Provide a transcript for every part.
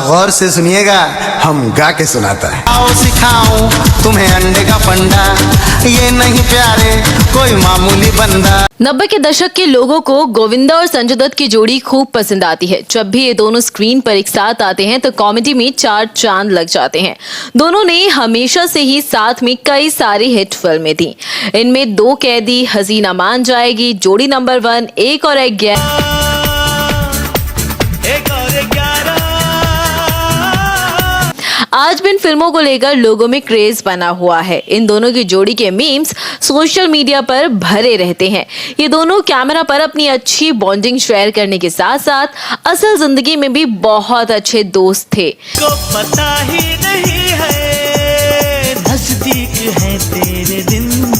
गौर से सुनिएगा, हम गा के सुनाता है। आओ सिखाऊं तुम्हें अंडे का फंडा, ये नहीं प्यारे कोई मामूली बंदा। 90 के दशक के लोगों को गोविंदा और संजय दत्त की जोड़ी खूब पसंद आती है। जब भी ये दोनों स्क्रीन पर एक साथ आते हैं तो कॉमेडी में चार चांद लग जाते हैं। दोनों ने हमेशा से ही साथ में कई सारी हिट फिल्में दी। इनमें दो कैदी, हसीना मान जाएगी, जोड़ी नंबर 1, एक और 11 आज भी इन फिल्मों को लेकर लोगों में क्रेज बना हुआ है। इन दोनों की जोड़ी के मीम्स सोशल मीडिया पर भरे रहते हैं। ये दोनों कैमरा पर अपनी अच्छी बॉन्डिंग शेयर करने के साथ साथ असल जिंदगी में भी बहुत अच्छे दोस्त थे। को पता ही नहीं है नजदीक है तेरे दिन,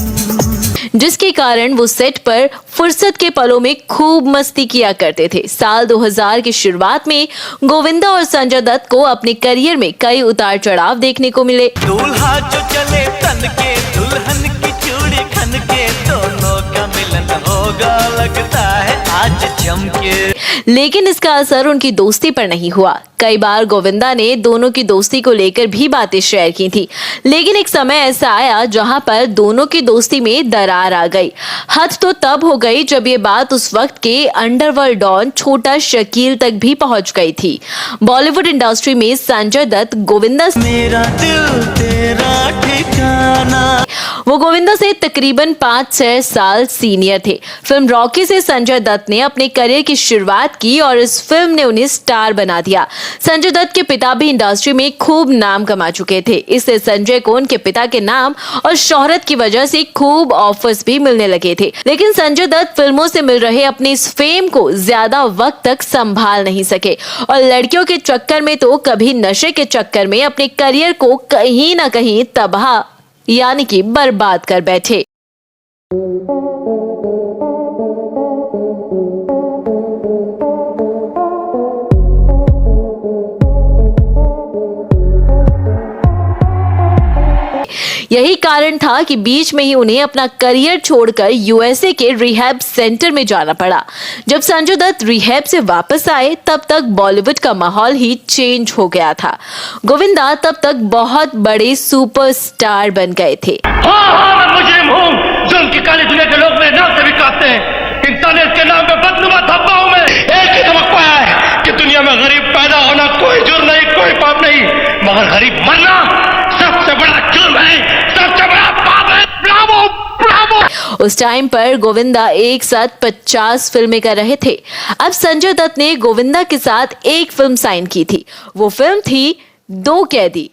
जिसके कारण वो सेट पर फुर्सत के पलों में खूब मस्ती किया करते थे। साल 2000 की शुरुआत में गोविंदा और संजय दत्त को अपने करियर में कई उतार चढ़ाव देखने को मिले। दूल्हा जो चले तन के, दुल्हन की चूड़ी खन के, दोनों का मिलन होगा लगता है आज जम के। लेकिन इसका असर उनकी दोस्ती पर नहीं हुआ। कई बार गोविंदा ने दोनों की दोस्ती को लेकर भी बातें शेयर की थी, लेकिन एक समय ऐसा आया जहां पर दोनों की दोस्ती में दरार आ गई। हद तो तब हो गई जब ये बात उस वक्त के अंडरवर्ल्ड डॉन छोटा शकील तक भी पहुंच गई थी। बॉलीवुड इंडस्ट्री में संजय दत्त गोविंदा मेरा दिल तेरा ठिकाना, वो गोविंदा से तकरीबन 5-6 साल सीनियर थे। फिल्म रॉकी से संजय दत्त ने अपने करियर की शुरुआत की और इस फिल्म ने उन्हें स्टार बना दिया। संजय दत्त के पिता भी इंडस्ट्री में खूब नाम कमा चुके थे, इससे संजय को उनके पिता के नाम और शोहरत की वजह से खूब ऑफर्स भी मिलने लगे थे। लेकिन संजय दत्त फिल्मों से मिल रहे अपने इस फेम को ज्यादा वक्त तक संभाल नहीं सके और लड़कियों के चक्कर में तो कभी नशे के चक्कर में अपने करियर को कहीं ना कहीं तबाह यानी कि बर्बाद कर बैठे। यही कारण था कि बीच में ही उन्हें अपना करियर छोड़कर यूएसए के रिहैब सेंटर में जाना पड़ा। जब संजय दत्त रिहैब से वापस आए तब तक बॉलीवुड का माहौल ही चेंज हो गया था। गोविंदा तब तक बहुत बड़े सुपरस्टार बन गए थे। मैं मुजरिम हूँ, जुल्म की काली दुनिया के लोग मेरे नाम से भी काटते हैं। इंसानियत के नाम पे बदनुमा धब्बा हूँ मैं। एक ही सबक पाया है कि दुनिया में गरीब पैदा होना कोई जुर्म नहीं, कोई पाप नहीं, मगर गरीब मरना सबसे बड़ा जुर्म है, सबसे बड़ा पाप है। Bravo, Bravo. उस टाइम पर गोविंदा एक साथ 50 फिल्में कर रहे थे। अब संजय दत्त ने गोविंदा के साथ एक फिल्म साइन की थी। वो फिल्म थी दो कैदी।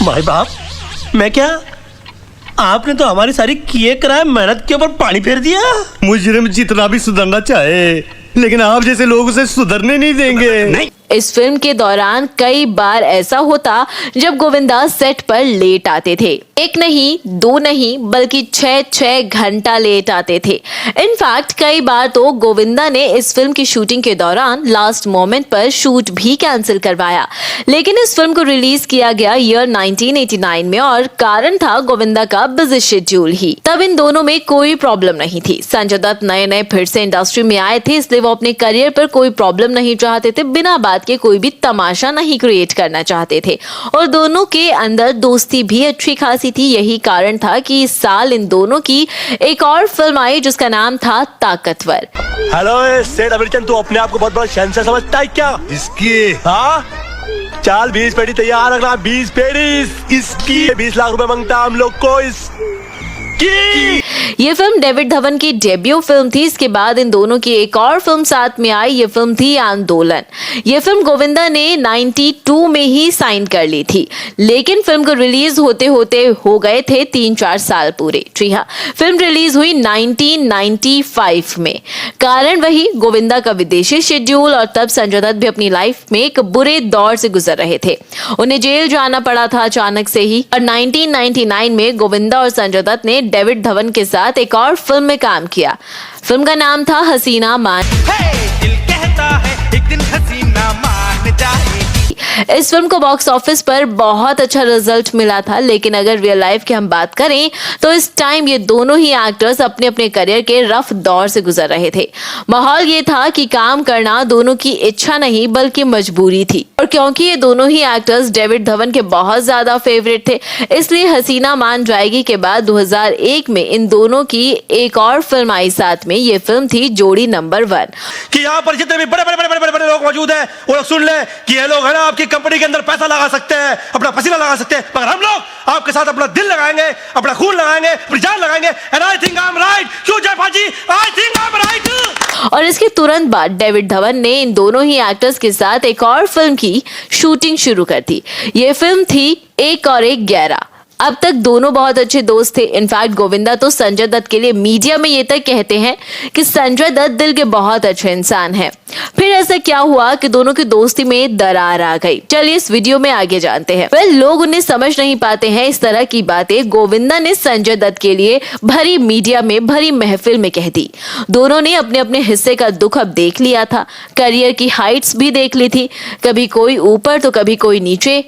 भाई बाप, मैं क्या, आपने तो हमारी सारी किए कराए मेहनत के ऊपर पानी फेर दिया। मुजरिम जितना भी सुधरना चाहे, लेकिन आप जैसे लोग उसे सुधरने नहीं देंगे। नहीं। इस फिल्म के दौरान कई बार ऐसा होता जब गोविंदा सेट पर लेट आते थे। एक नहीं, दो नहीं, बल्कि 6-6 घंटा लेट आते थे। इनफैक्ट कई बार तो गोविंदा ने इस फिल्म की शूटिंग के दौरान लास्ट मोमेंट पर शूट भी कैंसिल करवाया। लेकिन इस फिल्म को रिलीज किया गया ईयर 1989 में और कारण था गोविंदा का बिजी शेड्यूल ही। तब इन दोनों में कोई प्रॉब्लम नहीं थी। संजय दत्त नए फिर से इंडस्ट्री में आए थे, इसलिए वो अपने करियर पर कोई प्रॉब्लम नहीं चाहते थे, बिना बात के कोई भी तमाशा नहीं क्रिएट करना चाहते थे और दोनों के अंदर दोस्ती भी अच्छी खासी थी। यही कारण था कि इस साल इन दोनों की एक और फिल्म आई जिसका नाम था ताकतवर। हेलो सेठ अमीरचंद, तू अपने आप को बहुत बड़ा शहंशाह समझता है क्या? इसकी हाँ, चाल 20 पेटी तैयार रखना। 20 पेटी इसकी 20 लाख रुपए मांगता हम लोग को ये फिल्म डेविड धवन की डेब्यू फिल्म थी। इसके बाद इन दोनों की एक और फिल्म साथ में आई। ये फिल्म थी आंदोलन। ये फिल्म गोविंदा ने 92 में ही साइन कर ली थी, लेकिन फिल्म को रिलीज होते होते हो गए थे 3-4 साल पूरे। जी हाँ, फिल्म रिलीज हुई 1995 में। कारण वही गोविंदा का विदेशी शेड्यूल और तब संजय दत्त भी अपनी लाइफ में एक बुरे दौर से गुजर रहे थे। उन्हें जेल जाना पड़ा था अचानक से ही और 1999 में गोविंदा और संजय दत्त ने डेविड धवन के साथ एक और फिल्म में काम किया। फिल्म का नाम था हसीना मान। दिल कहता है एक दिन हसीना मान जाएगी। इस फिल्म को बॉक्स ऑफिस पर बहुत अच्छा रिजल्ट मिला था, लेकिन अगर रियल लाइफ की हम बात करें तो इस टाइम ये दोनों ही एक्टर्स अपने अपने करियर के रफ दौर से गुजर रहे थे। माहौल ये था कि काम करना दोनों की इच्छा नहीं बल्कि मजबूरी थी, और क्योंकि ये दोनों ही एक्टर्स डेविड धवन के बहुत ज्यादा फेवरेट थे, इसलिए हसीना मान जाएगी के बाद 2001 में इन दोनों की एक और फिल्म आई साथ में। ये फिल्म थी जोड़ी नंबर 1। कि यहाँ पर जितने भी बड़े बड़े बड़े बड़े बड़े लोग मौजूद हैं वो लोग सुन ले कि ये लोग है ना आपकी कंपनी के अंदर पैसा लगा सकते हैं, अपना पसीना लगा सकते हैं, मगर हम लोग आपके साथ अपना दिल लगाएंगे, अपना खून लगाएंगे, अपनी जान लगाएंगे। And I think I am right. क्यों Jaipal ji? I think I am right. और इसके तुरंत बाद डेविड धवन ने इन दोनों ही एक्टर्स के साथ एक और फिल्म की शूटिंग शुरू कर दी। ये फिल्म थी एक और एक 11। अब तक दोनों बहुत अच्छे दोस्त थे। इनफैक्ट गोविंदा तो संजय दत्त के लिए मीडिया में ये तक कहते हैं कि संजय दत्त दिल के बहुत अच्छे इंसान हैं। फिर ऐसा क्या हुआ कि दोनों की दोस्ती में दरार आ गई? चलिए इस वीडियो में आगे जानते हैं। लोग उन्हें समझ नहीं पाते हैं इस तरह की बातें गोविंदा ने संजय दत्त के लिए भरी मीडिया में भरी महफिल में कह दी। दोनों ने अपने अपने हिस्से का दुख अब देख लिया था, करियर की हाइट्स भी देख ली थी, कभी कोई ऊपर तो कभी कोई नीचे।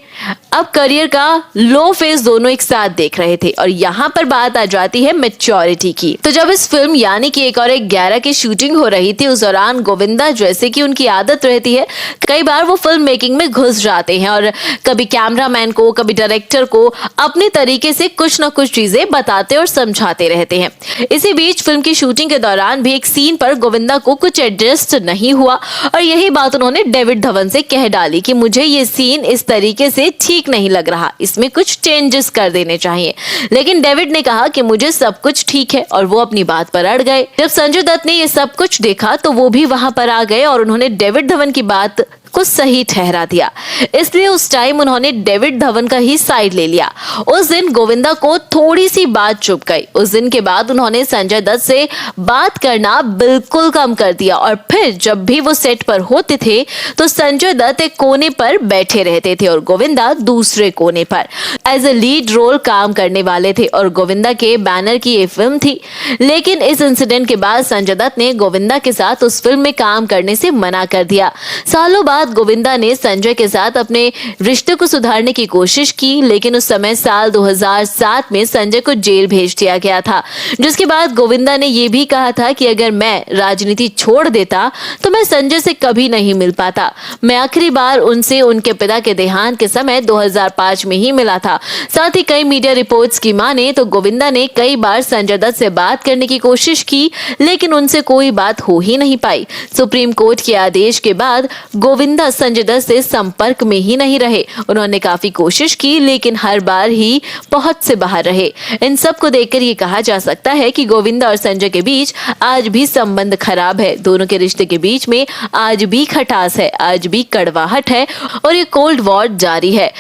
अब करियर का लो फेज दोनों एक साथ देख रहे थे, और यहाँ पर बात आ जाती है मैच्योरिटी की। तो जब इस फिल्म यानी कि एक और एक 11 की शूटिंग हो रही थी, उस दौरान गोविंदा जैसे कि उनकी आदत रहती है, कई बार वो फिल्म मेकिंग में घुस जाते हैं और कभी कैमरामैन को कभी डायरेक्टर को अपने तरीके से कुछ ना कुछ चीजें बताते और समझाते रहते हैं। इसी बीच फिल्म की शूटिंग के दौरान भी एक सीन पर गोविंदा को कुछ एडजस्ट नहीं हुआ, और यही बात उन्होंने डेविड धवन से कह डाली कि मुझे ये सीन इस तरीके से ठीक नहीं लग रहा, इसमें कुछ चेंजेस कर देने चाहिए। लेकिन डेविड ने कहा कि मुझे सब कुछ ठीक है, और वो अपनी बात पर अड़ गए। जब संजय दत्त ने ये सब कुछ देखा तो वो भी वहां पर आ गए और उन्होंने डेविड धवन की बात को सही ठहरा दिया। इसलिए उस टाइम उन्होंने डेविड धवन का ही साइड ले लिया। उस दिन गोविंदा को थोड़ी सी बात चुप गई। उस दिन के बाद उन्होंने संजय दत्त से बात करना बिल्कुल कम कर दिया, और फिर जब भी वो सेट पर होते थे तो संजय दत्त एक कोने पर बैठे रहते थे और गोविंदा दूसरे कोने पर एज ए लीड रोल काम करने वाले थे, और गोविंदा के बैनर की ये फिल्म थी। लेकिन इस इंसिडेंट के बाद संजय दत्त ने गोविंदा के साथ उस फिल्म में काम करने से मना कर दिया। सालों बाद गोविंदा ने संजय के साथ अपने रिश्ते को सुधारने की कोशिश की, लेकिन उस समय साल 2007 में संजय को जेल भेज दिया गया था, जिसके बाद गोविंदा ने यह भी कहा था कि अगर मैं राजनीति छोड़ देता तो मैं संजय से कभी नहीं मिल पाता। मैं आखिरी बार उनसे उनके पिता के देहांत के समय 2005 में ही मिला था। साथ ही कई मीडिया रिपोर्ट्स की माने तो गोविंदा ने कई बार संजय दत्त से बात करने की कोशिश की, लेकिन उनसे कोई बात हो ही नहीं पाई। सुप्रीम कोर्ट के आदेश के बाद गोविंदा संजय दत्त से संपर्क में ही नहीं रहे। उन्होंने काफी कोशिश की, लेकिन हर बार ही पहुंच से बाहर रहे। इन सब को देखकर ये कहा जा सकता है कि गोविंदा और संजय के बीच आज भी संबंध खराब है। दोनों के रिश्ते के बीच में आज भी खटास है, आज भी कड़वाहट है, और ये कोल्ड वॉर जारी है।